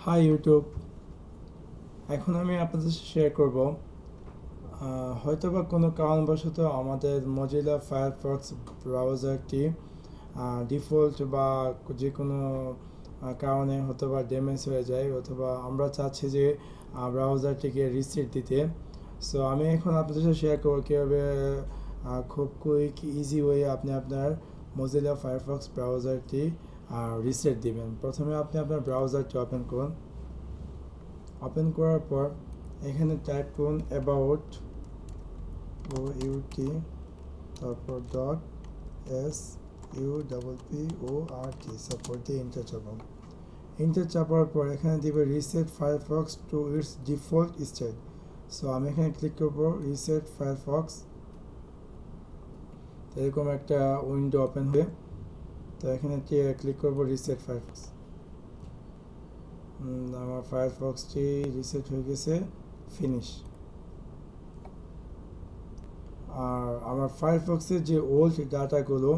High YouTube. এখন আমি আপনাদের সাথে শেয়ার করব হয়তোবা কোনো কারণবশত আমাদের মজিলা ফায়ারফক্স ব্রাউজারটি ডিফল্ট বা যে কোনো কারণে হয়তোবা ড্যামেজ হয়ে যায়, অথবা আমরা চাচ্ছি যে ব্রাউজারটিকে রিসেট দিতে। সো আমি এখন আপনাদের সাথে শেয়ার করব কীভাবে খুব কুইক ইজি ওয়ে আপনি আপনার মজিলা ফায়ারফক্স ব্রাউজারটি রিসেট দিবেন। প্রথমে আপনি আপনার ব্রাউজারটি ওপেন করুন। ওপেন করার পর এখানে টাইপ করুন অ্যাবাউট OUT তারপর .SUPPORT সাপোর্ট দিয়ে এন্টার চাপান। এন্টার চাপার পর এখানে দিবে reset Firefox to its default state. So আমি এখানে ক্লিক করব রিসেট ফায়ারফক্স। এরকম একটা উইন্ডো ওপেন হবে। তো এখানে ক্লিক করব রিসেট ফায়ারফক্স। আমার ফায়ারফক্সটি রিসেট হয়ে গেছে, ফিনিশ। আর আমার ফায়ারফক্সের যে ওল্ড ডাটাগুলো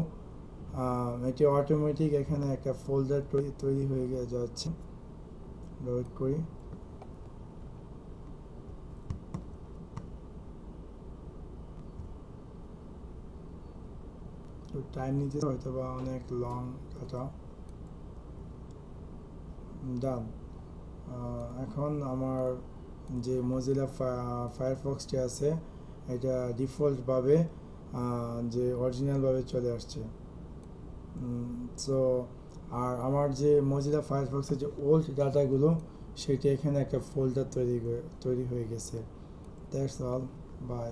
এটি অটোমেটিক এখানে একটা ফোল্ডার তৈরি হয়ে যাচ্ছে। লোড করি। তো টাইম নিতে হয়তো বা অনেক লং ডাটা। ডান। এখন আমার যে মজিলা ফায়ারফক্সটি আছে এটা ডিফল্টভাবে যে অরিজিনালভাবে চলে আসছে। সো আর আমার যে মজিলা ফায়ারফক্সের যে ওল্ড ডাটাগুলো সেটা এখানে একটা ফোল্ডার তৈরি হয়ে গেছে। That's all, by.